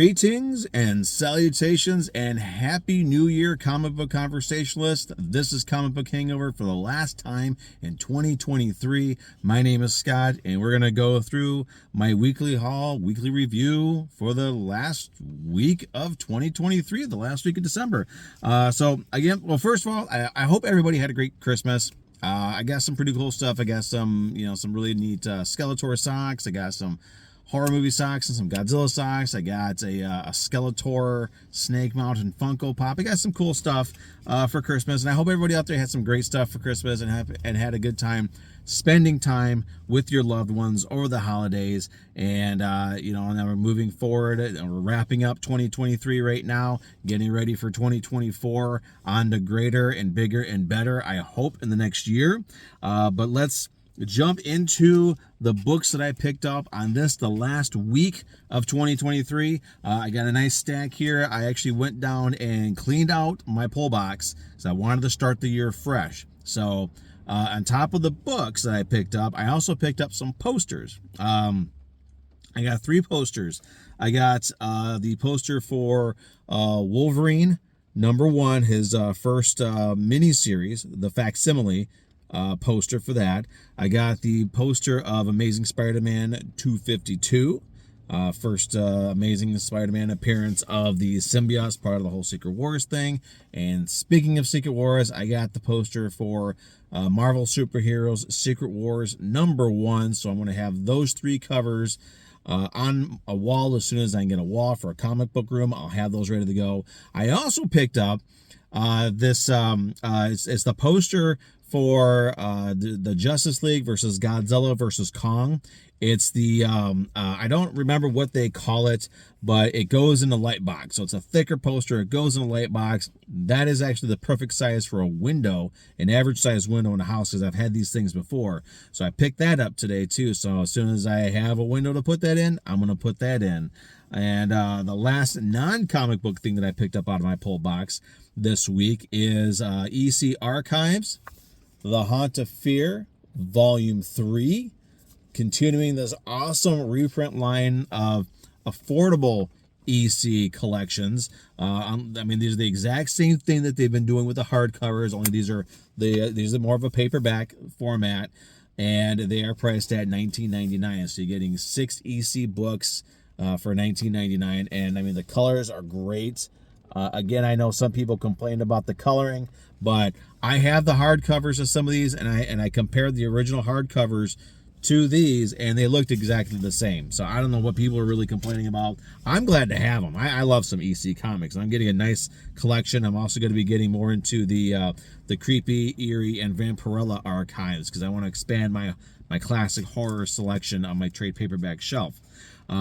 Greetings and salutations and happy new year, comic book conversationalist. This is Comic Book Hangover for the last time in 2023. My name is Scott, and we're going to go through my weekly review for the last week of 2023, the last week of December. First of all, I hope everybody had a great Christmas. I got some pretty cool stuff. I got some really neat Skeletor socks. I got some horror movie socks and some Godzilla socks. I got a Skeletor Snake Mountain Funko Pop. I got some cool stuff for Christmas, and I hope everybody out there had some great stuff for Christmas and had a good time spending time with your loved ones over the holidays. And and then we're moving forward, and we're wrapping up 2023 right now, getting ready for 2024 on to greater and bigger and better, I hope, in the next year. But let's jump into the books that I picked up on the last week of 2023. I got a nice stack here. I actually went down and cleaned out my pull box because I wanted to start the year fresh. So on top of the books that I picked up, I also picked up some posters. I got 3 posters. I got the poster for Wolverine #1, his first miniseries, the facsimile poster for that. I got the poster of Amazing Spider-Man 252, first Amazing Spider-Man appearance of the symbiotes, part of the whole Secret Wars thing. And speaking of Secret Wars, I got the poster for Marvel Superheroes Secret Wars #1. So I'm going to have those 3 covers on a wall as soon as I can get a wall for a comic book room. I'll have those ready to go. I also picked up it's the poster for the Justice League versus Godzilla versus Kong. It's the I don't remember what they call it, but it goes in a light box. So it's a thicker poster. It goes in a light box. That is actually the perfect size for a window, an average size window in a house, because I've had these things before. So I picked that up today too. So as soon as I have a window to put that in, I'm going to put that in. And the last non-comic book thing that I picked up out of my pull box this week is EC Archives, The Haunt of Fear, Volume 3, continuing this awesome reprint line of affordable EC collections. These are the exact same thing that they've been doing with the hardcovers, only these are more of a paperback format, and they are priced at $19.99. So you're getting 6 EC books for $19.99, and the colors are great. Again, I know some people complained about the coloring, but I have the hardcovers of some of these, and I compared the original hardcovers to these, and they looked exactly the same. So I don't know what people are really complaining about. I'm glad to have them. I love some EC comics. I'm getting a nice collection. I'm also going to be getting more into the creepy, eerie, and Vampirella archives, because I want to expand my classic horror selection on my trade paperback shelf.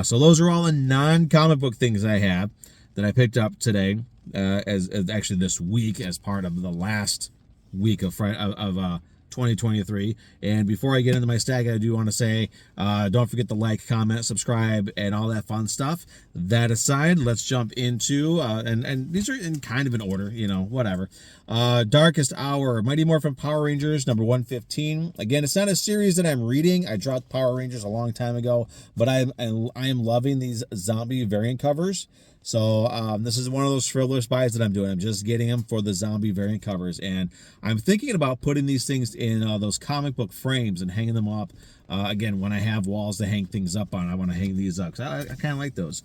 So those are all the non-comic book things I have that I picked up today, as actually this week, as part of the last week of 2023. And before I get into my stack, I do want to say, don't forget to like, comment, subscribe, and all that fun stuff. That aside, let's jump into, and these are in kind of an order, whatever. Darkest Hour, Mighty Morphin Power Rangers #115. Again, it's not a series that I'm reading. I dropped Power Rangers a long time ago, but I am loving these zombie variant covers. So this is one of those frivolous buys that I'm doing. I'm just getting them for the zombie variant covers. And I'm thinking about putting these things in those comic book frames and hanging them up. Again, when I have walls to hang things up on, I want to hang these up, because I kind of like those.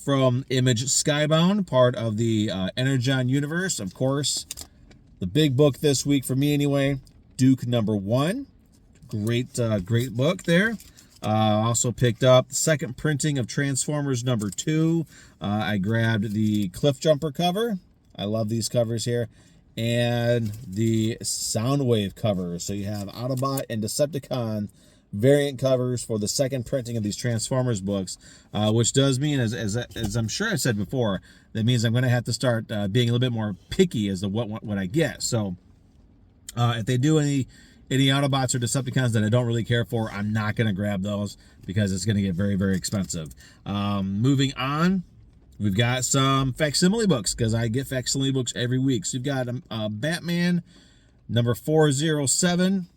From Image, Skybound, part of the Energon universe. Of course, the big book this week for me anyway, Duke #1. Great book there. Also picked up the second printing of Transformers #2. I grabbed the Cliffjumper cover. I love these covers here. And the Soundwave cover. So you have Autobot and Decepticon variant covers for the second printing of these Transformers books, which does mean, as I'm sure I said before, that means I'm going to have to start being a little bit more picky as to what I get. So if they do any Autobots or Decepticons that I don't really care for, I'm not going to grab those, because it's going to get very, very expensive. Moving on, we've got some facsimile books, because I get facsimile books every week. So you've got Batman #407.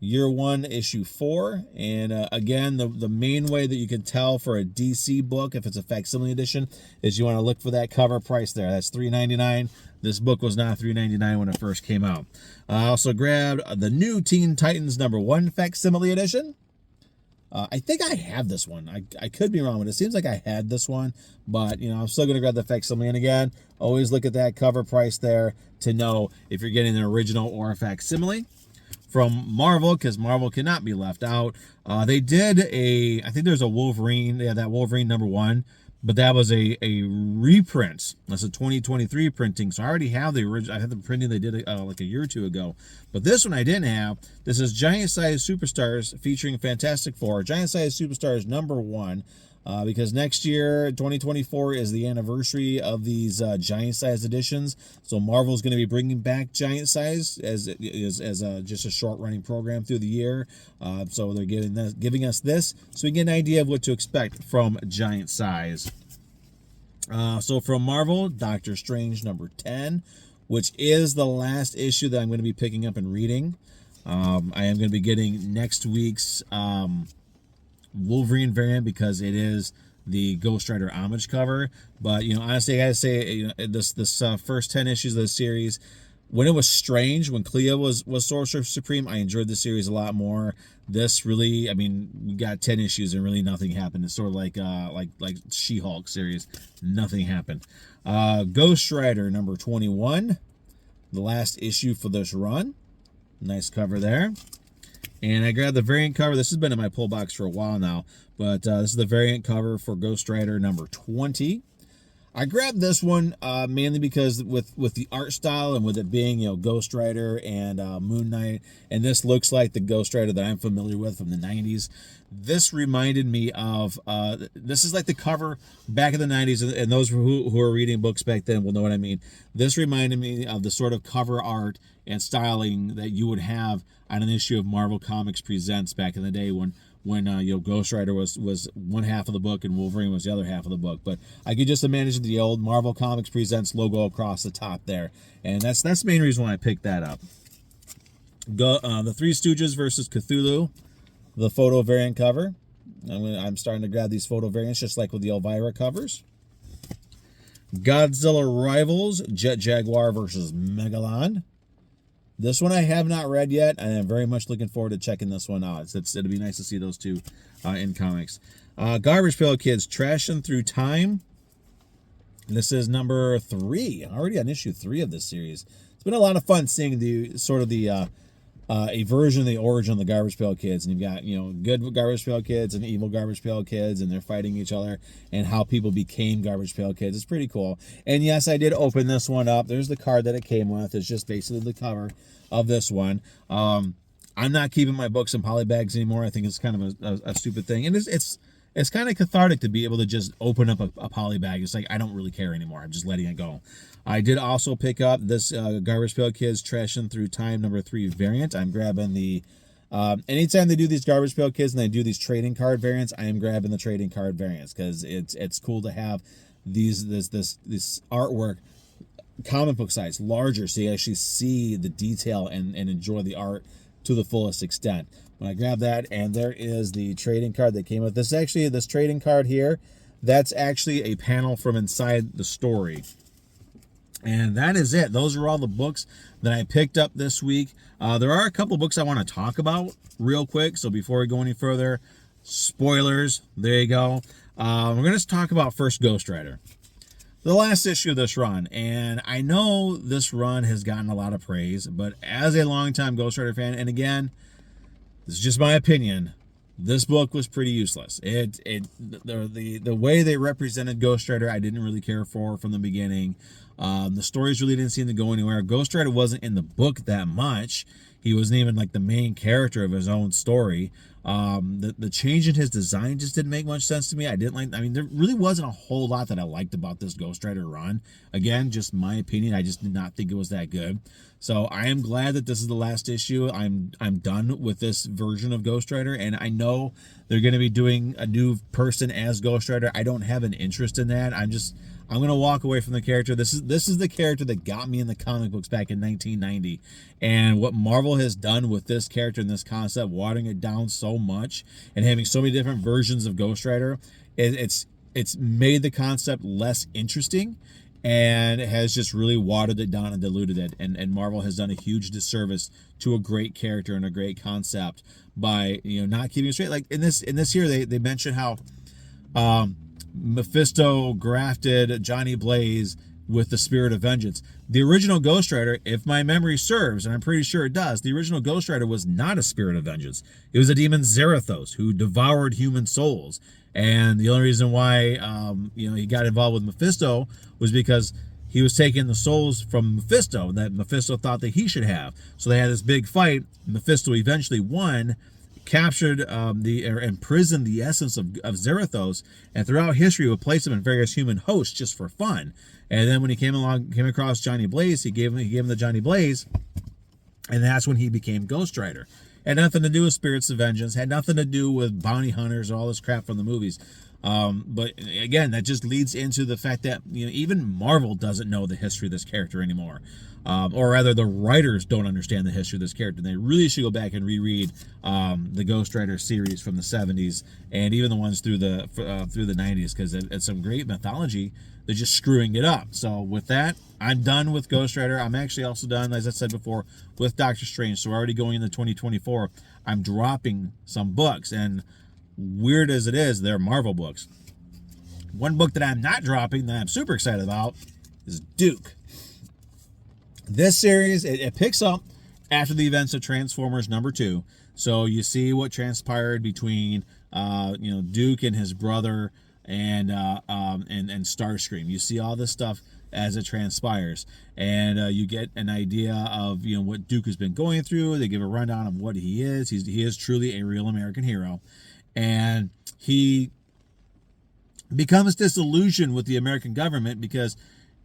Year 1, Issue 4. And again, the main way that you can tell for a DC book, if it's a facsimile edition, is you want to look for that cover price there. That's $3.99. This book was not $3.99 when it first came out. I also grabbed the new Teen Titans #1 facsimile edition. I think I have this one. I could be wrong, but it seems like I had this one. But, I'm still going to grab the facsimile. And again, always look at that cover price there to know if you're getting an original or a facsimile. From Marvel, because Marvel cannot be left out. They did I think there's a Wolverine. They had that Wolverine #1. But that was a reprint. That's a 2023 printing. So I already have the original. I had the printing they did like a year or two ago. But this one I didn't have. This is Giant Size Superstars featuring Fantastic Four. Giant Size Superstars #1. Because next year, 2024, is the anniversary of these Giant Size editions. So Marvel's going to be bringing back Giant Size as just a short running program through the year. So they're giving us this so we get an idea of what to expect from Giant Size. So from Marvel, Doctor Strange #10, which is the last issue that I'm going to be picking up and reading. I am going to be getting next week's Wolverine variant because it is the Ghost Rider homage cover. But honestly, I gotta say, this first 10 issues of the series, when it was Strange, when Clea was Sorcerer Supreme, I enjoyed the series a lot more. This really, we got 10 issues and really nothing happened. It's sort of like She-Hulk series, nothing happened. Ghost Rider #21, the last issue for this run. Nice cover there. And I grabbed the variant cover. This has been in my pull box for a while now, but this is the variant cover for Ghost Rider #20. I grabbed this one mainly because with the art style and with it being Ghost Rider and Moon Knight, and this looks like the Ghost Rider that I'm familiar with from the 90s. This reminded me of this is like the cover back in the 90s, and those who are reading books back then will know what I mean. This reminded me of the sort of cover art and styling that you would have on an issue of Marvel Comics Presents back in the day when Ghost Rider was one half of the book and Wolverine was the other half of the book. But I could just imagine the old Marvel Comics Presents logo across the top there, and that's the main reason why I picked that up. The Three Stooges versus Cthulhu, the photo variant cover. I'm starting to grab these photo variants just like with the Elvira covers. Godzilla Rivals, Jet Jaguar versus Megalon. This one I have not read yet, and I'm very much looking forward to checking this one out. It'll be nice to see those two in comics. Garbage Pail Kids, Trashing Through Time. This is #3, already on issue 3 of this series. It's been a lot of fun seeing a version of the origin of the Garbage Pail Kids, and you've got good Garbage Pail Kids and evil Garbage Pail Kids, and they're fighting each other, and how people became Garbage Pail Kids. It's pretty cool. And yes, I did open this one up. There's the card that it came with. It's just basically the cover of this one. I'm not keeping my books in poly bags anymore. I think it's kind of a stupid thing, and it's kind of cathartic to be able to just open up a poly bag. It's like I don't really care anymore. I'm just letting it go. I did also pick up this Garbage Pail Kids Trashing Through Time #3 variant. I'm grabbing the anytime they do these Garbage Pail Kids and they do these trading card variants, I am grabbing the trading card variants because it's cool to have this artwork comic book size larger, so you actually see the detail and enjoy the art to the fullest extent. When I grab that, and there is the trading card that came with this. Actually, this trading card here, that's actually a panel from inside the story. And that is it. Those are all the books that I picked up this week. There are a couple books I want to talk about real quick. So before we go any further, spoilers. There you go. We're going to talk about first Ghost Rider, the last issue of this run. And I know this run has gotten a lot of praise, but as a longtime Ghost Rider fan, and again, this is just my opinion, this book was pretty useless. The way they represented Ghost Rider, I didn't really care for from the beginning. The stories really didn't seem to go anywhere. Ghost Rider wasn't in the book that much. He wasn't even like the main character of his own story. The change in his design just didn't make much sense to me. There really wasn't a whole lot that I liked about this Ghost Rider run. Again, just my opinion. I just did not think it was that good. So I am glad that this is the last issue. I'm done with this version of Ghost Rider, and I know they're going to be doing a new person as Ghost Rider. I don't have an interest in that. I'm gonna walk away from the character. This is the character that got me in the comic books back in 1990, and what Marvel has done with this character and this concept, watering it down so much and having so many different versions of Ghost Rider, it's made the concept less interesting, and has just really watered it down and diluted it. And Marvel has done a huge disservice to a great character and a great concept by not keeping it straight. Like in this here, they mention how Mephisto grafted Johnny Blaze with the spirit of vengeance. The original Ghost Rider, if my memory serves, and I'm pretty sure it does, the original Ghost Rider was not a spirit of vengeance. It was a demon Zarathos who devoured human souls. And the only reason why he got involved with Mephisto was because he was taking the souls from Mephisto that Mephisto thought that he should have. So they had this big fight. Mephisto eventually won, captured imprisoned the essence of Zarathos, and throughout history would place him in various human hosts just for fun. And then when he came across Johnny Blaze, he gave him the Johnny Blaze, and that's when he became Ghost Rider. Had nothing to do with spirits of vengeance, had nothing to do with bounty hunters or all this crap from the movies. But again, that just leads into the fact that even Marvel doesn't know the history of this character anymore. Or rather, the writers don't understand the history of this character. They really should go back and reread the Ghost Rider series from the 70s and even the ones through the 90s, because it's some great mythology. They're just screwing it up. So with that, I'm done with Ghost Rider. I'm actually also done, as I said before, with Doctor Strange. So we're already going into 2024. I'm dropping some books, and weird as it is, they're Marvel books. One book that I'm not dropping that I'm super excited about is Duke. This series, it picks up after the events of Transformers #2. So you see what transpired between Duke and his brother and Starscream. You see all this stuff as it transpires, and you get an idea of what Duke has been going through. They give a rundown of what he is. He is truly a real American hero, and he becomes disillusioned with the American government because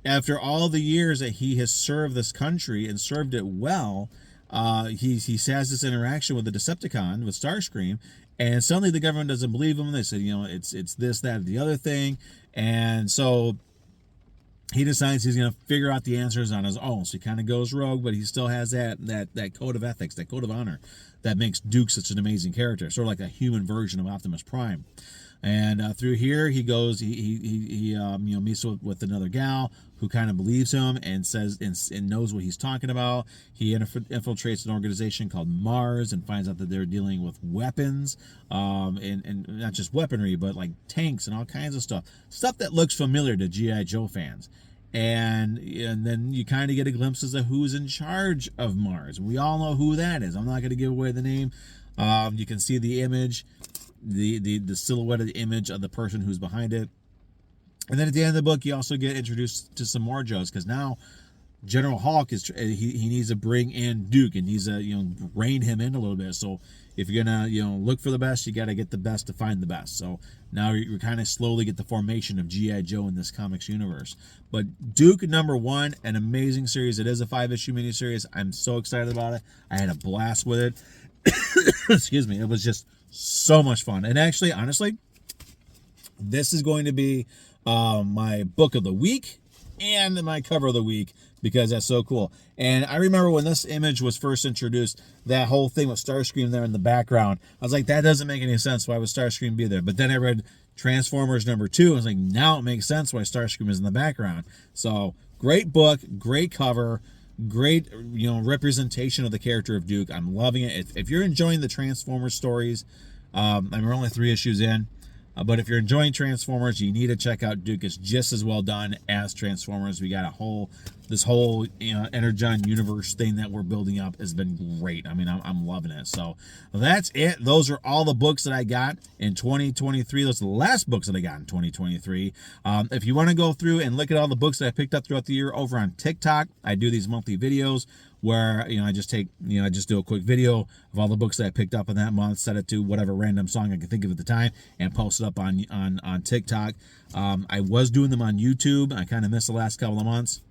after all the years that he has served this country and served it well, he has this interaction with the Decepticon, with Starscream, and suddenly the government doesn't believe him. They said, it's this, that, the other thing. And so he decides he's going to figure out the answers on his own. So he kind of goes rogue, but he still has that code of ethics, that code of honor that makes Duke such an amazing character, sort of like a human version of Optimus Prime. And through here, he goes, he meets with another gal who kind of believes him and says and knows what he's talking about. He infiltrates an organization called Mars and finds out that they're dealing with weapons, and not just weaponry, but like tanks and all kinds of stuff that looks familiar to G.I. Joe fans. And then you kind of get a glimpse as to who's in charge of Mars. We all know who that is. I'm not going to give away the name. You can see the image, the silhouetted image of the person who's behind it. And then at the end of the book, you also get introduced to some more Joes, because now General Hulk he needs to bring in Duke and needs to rein him in a little bit. So if you're gonna look for the best, you got to get the best to find the best. So now you kind of slowly get the formation of G.I. Joe in this comics universe. But Duke #1, an amazing series. It is a 5-issue miniseries. I'm so excited about it. I had a blast with it. Excuse me. It was just so much fun. And actually, honestly, this is going to be my book of the week and my cover of the week, because that's so cool. And I remember when this image was first introduced, that whole thing with Starscream there in the background, I was like, that doesn't make any sense. Why would Starscream be there? But then I read Transformers #2. I was like, now it makes sense why Starscream is in the background. So great book, great cover, great representation of the character of Duke. I'm loving it. If you're enjoying the Transformers stories, we're only 3 issues in, but if you're enjoying Transformers, you need to check out Duke. It's just as well done as Transformers. We got this whole Energon universe thing that we're building up has been great. I mean, I'm loving it. So that's it. Those are all the books that I got in 2023. Those are the last books that I got in 2023. If you want to go through and look at all the books that I picked up throughout the year over on TikTok, I do these monthly videos where I just do a quick video of all the books that I picked up in that month, set it to whatever random song I can think of at the time, and post it up on TikTok. I was doing them on YouTube. I kind of missed the last couple of months.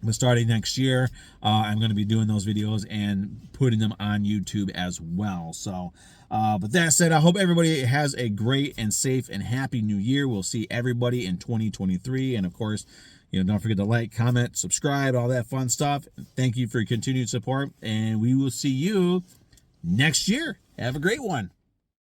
But starting next year, I'm going to be doing those videos and putting them on YouTube as well. So, but that said, I hope everybody has a great and safe and happy new year. We'll see everybody in 2023. And of course, don't forget to like, comment, subscribe, all that fun stuff. Thank you for your continued support. And we will see you next year. Have a great one.